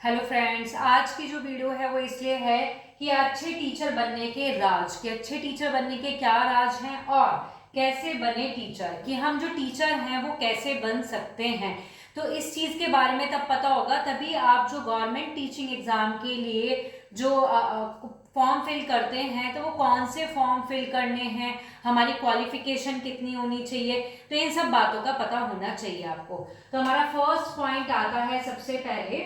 Hello friends, आज की जो वीडियो है वो इसलिए है कि अच्छे टीचर बनने के राज, कि अच्छे टीचर बनने के क्या राज हैं और कैसे बने टीचर, कि हम जो टीचर हैं वो कैसे बन सकते हैं। तो इस चीज़ के बारे में तब पता होगा, तभी आप जो गवर्नमेंट टीचिंग एग्जाम के लिए जो फॉर्म फिल करते हैं तो वो कौन से फॉर्म फिल करने हैं, हमारी क्वालिफिकेशन कितनी होनी चाहिए, तो इन सब बातों का पता होना चाहिए आपको। तो हमारा फर्स्ट पॉइंट आता है सबसे पहले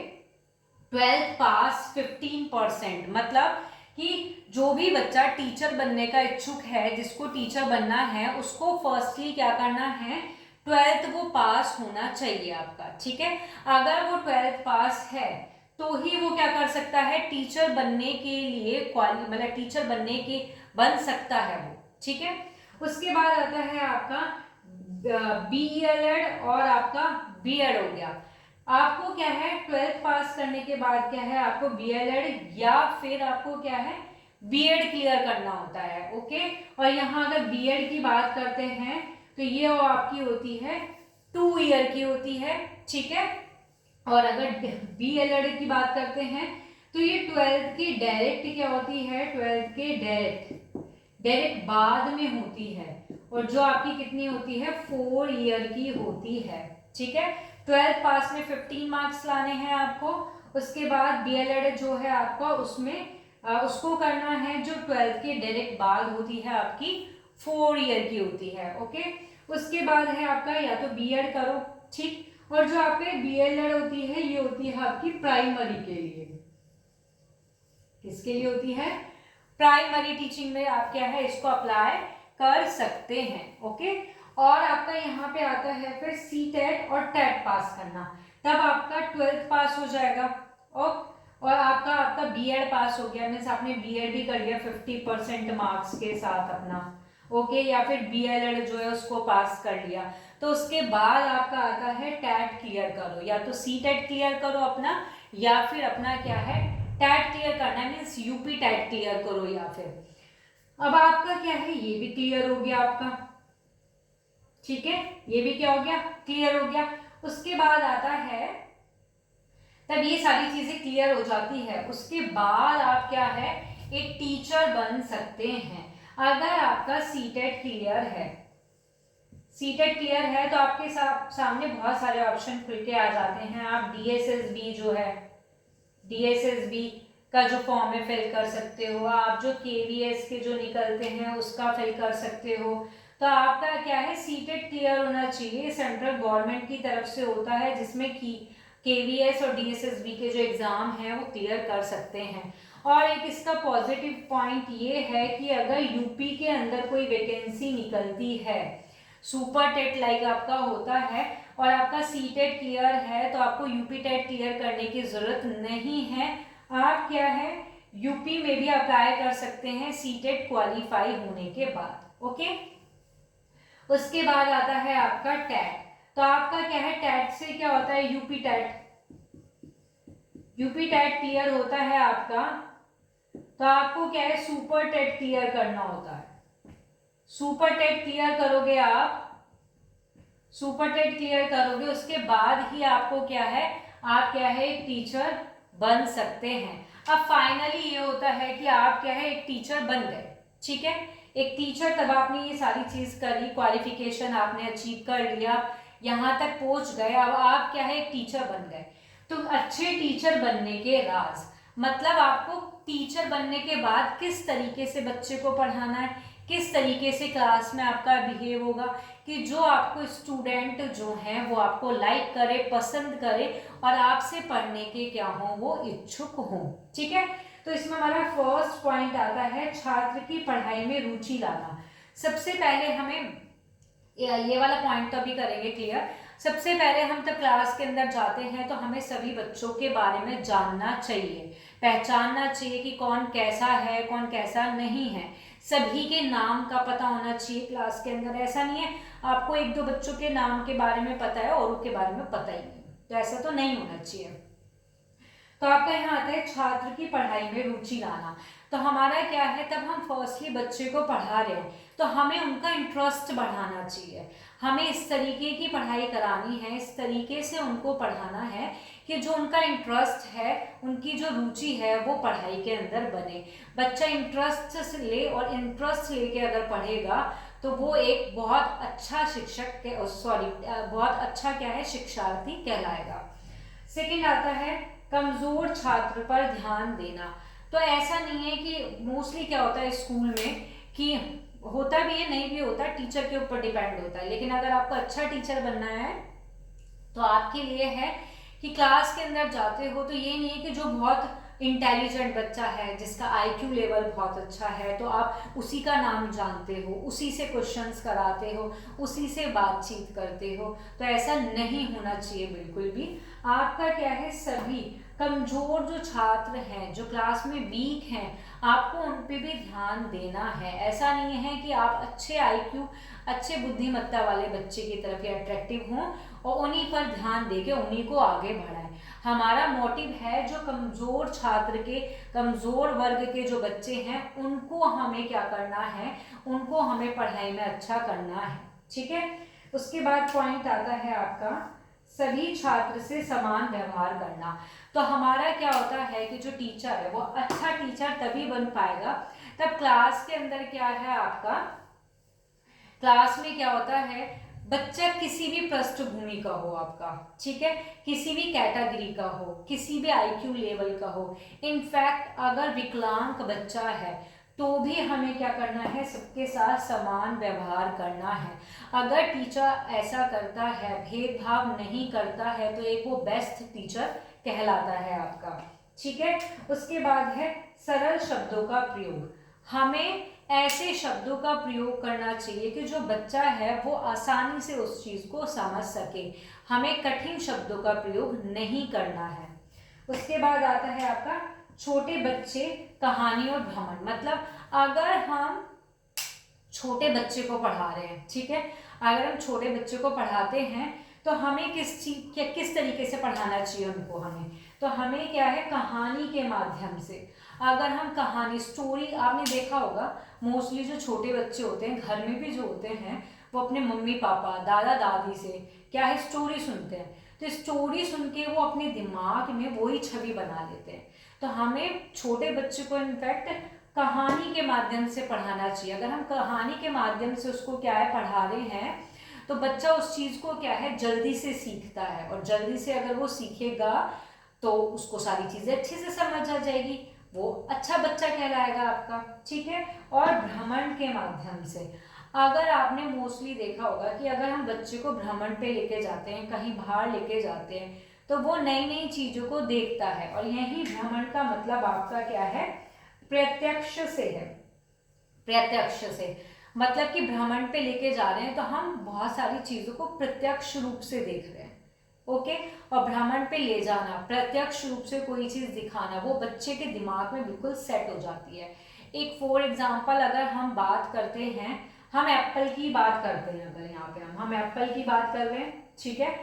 12th पास 15%। मतलब कि जो भी बच्चा टीचर बनने का इच्छुक है, जिसको टीचर बनना है, उसको फर्स्टली क्या करना है, 12th वो पास होना चाहिए आपका। ठीक है, अगर वो 12th पास है तो ही वो क्या कर सकता है, टीचर बनने के लिए मतलब टीचर बनने के बन सकता है वो। ठीक है, उसके बाद आता है आपका BELED और आपका BEd हो गया। आपको क्या है, 12th पास करने के बाद क्या है, आपको BELED या फिर आपको क्या है, BEd क्लियर करना होता है। ओके, और यहाँ अगर BEd की बात करते हैं तो ये वो आपकी होती है 2 ईयर की होती है। ठीक है, और अगर BELED की बात करते हैं तो ये 12th की डायरेक्ट क्या होती है, 12th के डायरेक्ट बाद में होती है, और जो आपकी कितनी होती है, 4 ईयर की होती है। ठीक है, 12th पास में 15 मार्क्स लाने हैं आपको। उसके बाद BELED जो है आपका, उसमें उसको करना है जो 12th के डायरेक्ट बाद होती है, आपकी 4 ईयर की होती है। ओके, उसके बाद है आपका या तो BEd करो, ठीक, और जो आपके BELED होती है ये होती है आपकी प्राइमरी के लिए। किसके लिए होती है, प्राइमरी टीचिंग में आप क्या है, इसको अप्लाई कर सकते हैं। ओके, और आपका यहाँ पे आता है फिर CTET और TET पास करना, तब आपका 12th पास हो जाएगा। और आपका BEd पास हो गया, मीन्स आपने BEd भी कर लिया 50% मार्क्स के साथ अपना। ओके, या फिर BELED जो है उसको पास कर लिया, तो उसके बाद आपका आता है TET क्लियर करो, या तो CTET क्लियर करो अपना, या फिर अपना क्या है, टैट क्लियर करना है, मीन्स यूपी टैट क्लियर करो। या फिर अब आपका क्या है, ये भी क्लियर हो गया आपका। ठीक है, ये भी क्या हो गया, क्लियर हो गया। उसके बाद आता है, तब ये सारी चीजें क्लियर हो जाती है, उसके बाद आप क्या है, एक टीचर बन सकते हैं अगर आपका CTET क्लियर है। CTET क्लियर है तो आपके सामने बहुत सारे ऑप्शन खुल के आ जाते हैं। आप DSSB जो है, DSSB का जो फॉर्म है फिल कर सकते हो, आप जो KVS के जो निकलते हैं उसका फिल कर सकते हो। तो आपका क्या है, CTET क्लियर होना चाहिए, सेंट्रल गवर्नमेंट की तरफ से होता है, जिसमें कि KVS और DSSB के जो एग्जाम हैं वो क्लियर कर सकते हैं। और एक इसका पॉजिटिव पॉइंट ये है कि अगर यूपी के अंदर कोई वैकेंसी निकलती है, सुपर टेट लाइक आपका होता है, और आपका CTET क्लियर है, तो आपको यूपी टेट क्लियर करने की जरूरत नहीं है। आप क्या है, यूपी में भी अप्लाई कर सकते हैं CTET क्वालिफाई होने के बाद। ओके, उसके बाद आता है आपका टैट। तो आपका क्या है, टैट से क्या होता है, यूपी टैट क्लियर होता है आपका, तो आपको क्या है, सुपर टेट क्लियर करना होता है। सुपर टेट क्लियर करोगे आप, सुपर टेट क्लियर करोगे, उसके बाद ही आपको क्या है, आप क्या है, एक टीचर बन सकते हैं। अब फाइनली ये होता है कि आप क्या है, एक टीचर बन गए। ठीक है, एक टीचर, तब आपने ये सारी चीज करी, क्वालिफिकेशन आपने अचीव कर लिया, यहां तक पहुंच गए, अब आप क्या है, एक टीचर बन गए। तो अच्छे टीचर बनने के राज, मतलब आपको टीचर बनने के बाद किस तरीके से बच्चे को पढ़ाना है, किस तरीके से क्लास में आपका बिहेव होगा, कि जो आपको स्टूडेंट जो हैं वो आपको लाइक करे, पसंद करे, और आपसे पढ़ने के क्या हो, वो इच्छुक हो। ठीक है, तो इसमें हमारा फर्स्ट पॉइंट आता है छात्र की पढ़ाई में रुचि लाना। सबसे पहले हमें ये वाला पॉइंट तो अभी करेंगे क्लियर। सबसे पहले हम जब क्लास के अंदर जाते हैं तो हमें सभी बच्चों के बारे में जानना चाहिए, पहचानना चाहिए कि कौन कैसा है, कौन कैसा नहीं है। सभी के नाम का पता होना चाहिए क्लास के अंदर। ऐसा नहीं है आपको एक दो बच्चों के नाम के बारे में पता है और उनके बारे में पता ही नहीं, तो ऐसा तो नहीं होना चाहिए। तो आपका यहाँ आता है छात्र की पढ़ाई में रुचि लाना। तो हमारा क्या है, तब हम फर्स्टली बच्चे को पढ़ा रहे हैं, तो तो हमें उनका इंटरेस्ट बढ़ाना चाहिए, हमें इस तरीके की पढ़ाई करानी है, इस तरीके से उनको पढ़ाना है कि जो उनका इंटरेस्ट है, उनकी जो रुचि है वो पढ़ाई के अंदर बने। बच्चा इंटरेस्ट ले और इंटरेस्ट लेके अगर पढ़ेगा तो वो एक बहुत अच्छा शिक्षक के बहुत अच्छा क्या है, शिक्षार्थी कहलाएगा। सेकंड आता है कमजोर छात्र पर ध्यान देना। तो ऐसा नहीं है कि मोस्टली क्या होता है स्कूल में कि होता भी है, नहीं भी होता, टीचर के ऊपर डिपेंड होता है। लेकिन अगर आपको अच्छा टीचर बनना है तो आपके लिए है कि क्लास के अंदर जाते हो तो ये नहीं है कि जो बहुत इंटेलिजेंट बच्चा है, जिसका आईक्यू लेवल बहुत अच्छा है, तो आप उसी का नाम जानते हो, उसी से क्वेश्चंस कराते हो, उसी से बातचीत करते हो। तो ऐसा नहीं होना चाहिए बिल्कुल भी। आपका क्या है, सभी कमजोर जो छात्र हैं, जो क्लास में वीक हैं, आपको उन पे भी ध्यान देना है। ऐसा नहीं है कि आप अच्छे आईक्यू, अच्छे बुद्धिमत्ता वाले बच्चे की तरफ ही अट्रैक्टिव हों और उन्हीं पर ध्यान देके उन्हीं को आगे बढ़ाएं। हमारा मोटिव है जो कमजोर छात्र के, कमजोर वर्ग के जो बच्चे हैं, उनको हमें क्या करना है, उनको हमें पढ़ाई में अच्छा करना है। ठीक है। उसके बाद पॉइंट आता है आपका सभी छात्र से समान व्यवहार करना। तो हमारा क्या होता है कि जो टीचर है वो अच्छा टीचर तभी बन पाएगा तब क्लास के अंदर क्या है, आपका क्लास में क्या होता है, बच्चा किसी भी पृष्ठभूमि का हो आपका, ठीक है, किसी भी कैटेगरी का हो, किसी भी आईक्यू लेवल का हो, इनफैक्ट अगर विकलांग बच्चा है तो भी हमें क्या करना है, सबके साथ समान व्यवहार करना है। अगर टीचर ऐसा करता है, भेदभाव नहीं करता है, तो एक वो बेस्ट टीचर कहलाता है आपका। ठीक है। उसके बाद है सरल शब्दों का प्रयोग। हमें ऐसे शब्दों का प्रयोग करना चाहिए कि जो बच्चा है वो आसानी से उस चीज को समझ सके। हमें कठिन शब्दों का प्रयोग नहीं करना है। उसके बाद आता है आपका छोटे बच्चे, कहानी और भ्रमण। मतलब अगर हम छोटे बच्चे को पढ़ा रहे हैं, ठीक है, अगर हम छोटे बच्चे को पढ़ाते हैं तो हमें किस तरीके से पढ़ाना चाहिए उनको, तो हमें क्या है, कहानी के माध्यम से। अगर हम कहानी, स्टोरी, आपने देखा होगा मोस्टली जो छोटे बच्चे होते हैं घर में भी जो होते हैं, वो अपने मम्मी पापा, दादा दादी से क्या है, स्टोरी सुनते हैं। तो स्टोरी सुन के वो अपने दिमाग में वही छवि बना लेते हैं। तो हमें छोटे बच्चे को इनफैक्ट कहानी के माध्यम से पढ़ाना चाहिए। अगर हम कहानी के माध्यम से उसको क्या है, पढ़ा रहे हैं, तो बच्चा उस चीज को क्या है, जल्दी से सीखता है। और जल्दी से अगर वो सीखेगा तो उसको सारी चीजें अच्छे से समझ आ जाएगी, वो अच्छा बच्चा कहलाएगा आपका। ठीक है। और भ्रमण के माध्यम से, अगर आपने मोस्टली देखा होगा कि अगर हम बच्चे को भ्रमण पे लेके जाते हैं, कहीं बाहर लेके जाते हैं, तो वो नई नई चीजों को देखता है। और यही भ्रमण का मतलब आपका क्या है, प्रत्यक्ष से है। प्रत्यक्ष से मतलब कि भ्रमण पे लेके जा रहे हैं तो हम बहुत सारी चीजों को प्रत्यक्ष रूप से देख रहे हैं। ओके। और भ्रमण पे ले जाना, प्रत्यक्ष रूप से कोई चीज दिखाना, वो बच्चे के दिमाग में बिल्कुल सेट हो जाती है। एक फॉर एग्जाम्पल अगर हम बात करते हैं, हम एप्पल की बात करते हैं, अगर यहाँ पे हम एप्पल की बात कर रहे हैं, ठीक है,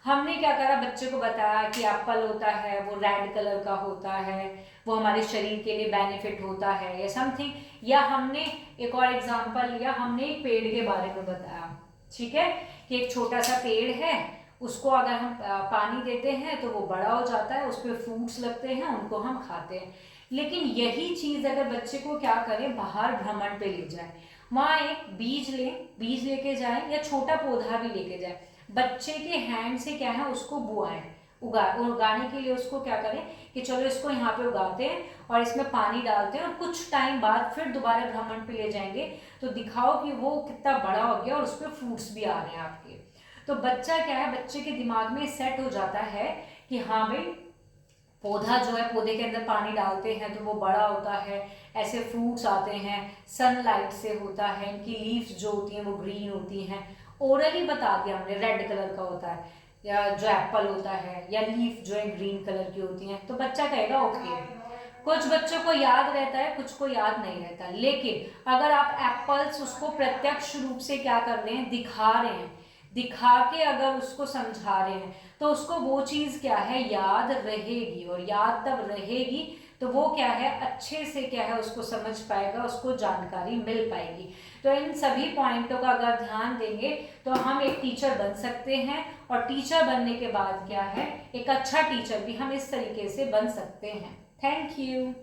हमने क्या करा, बच्चे को बताया कि एप्पल होता है वो रेड कलर का होता है, वो हमारे शरीर के लिए बेनिफिट होता है या समथिंग। या हमने एक और एग्जांपल लिया, हमने एक पेड़ के बारे में बताया, ठीक है, कि एक छोटा सा पेड़ है, उसको अगर हम पानी देते हैं तो वो बड़ा हो जाता है, उस पर फ्रूट्स लगते हैं, उनको हम खाते हैं। लेकिन यही चीज अगर बच्चे को क्या करें, बाहर भ्रमण पे ले जाए, वहां एक बीज लेके जाए या छोटा पौधा भी लेके जाए, बच्चे के हैंड से क्या है उसको बुआएं, उगाने के लिए उसको क्या करें कि चलो इसको यहाँ पे उगाते हैं और इसमें पानी डालते हैं और कुछ टाइम बाद फिर दोबारा भ्रमण पे ले जाएंगे तो दिखाओ कि वो कितना बड़ा हो गया और उस पर फ्रूट्स भी आ रहे हैं आपके। तो बच्चा क्या है, बच्चे के दिमाग में सेट हो जाता है कि हाँ भाई पौधा जो है, पौधे के अंदर पानी डालते हैं तो वो बड़ा होता है, ऐसे फ्रूट्स आते हैं, सनलाइट से होता है, इनकी लीव्स जो होती हैं वो ग्रीन होती हैं। ओरली बता दिया हमने, रेड कलर का होता है या जो एप्पल होता है, या लीफ जो है ग्रीन कलर की होती हैं, तो बच्चा कहेगा ओके। कुछ बच्चों को याद रहता है, कुछ को याद नहीं रहता। लेकिन अगर आप एप्पल्स उसको प्रत्यक्ष रूप से क्या कर रहे हैं, दिखा रहे हैं, दिखा के अगर उसको समझा रहे हैं, तो उसको वो चीज क्या है, याद रहेगी। और याद तब रहेगी तो वो क्या है अच्छे से क्या है उसको समझ पाएगा, उसको जानकारी मिल पाएगी। तो इन सभी पॉइंटों का अगर ध्यान देंगे तो हम एक टीचर बन सकते हैं, और टीचर बनने के बाद क्या है एक अच्छा टीचर भी हम इस तरीके से बन सकते हैं। Thank you.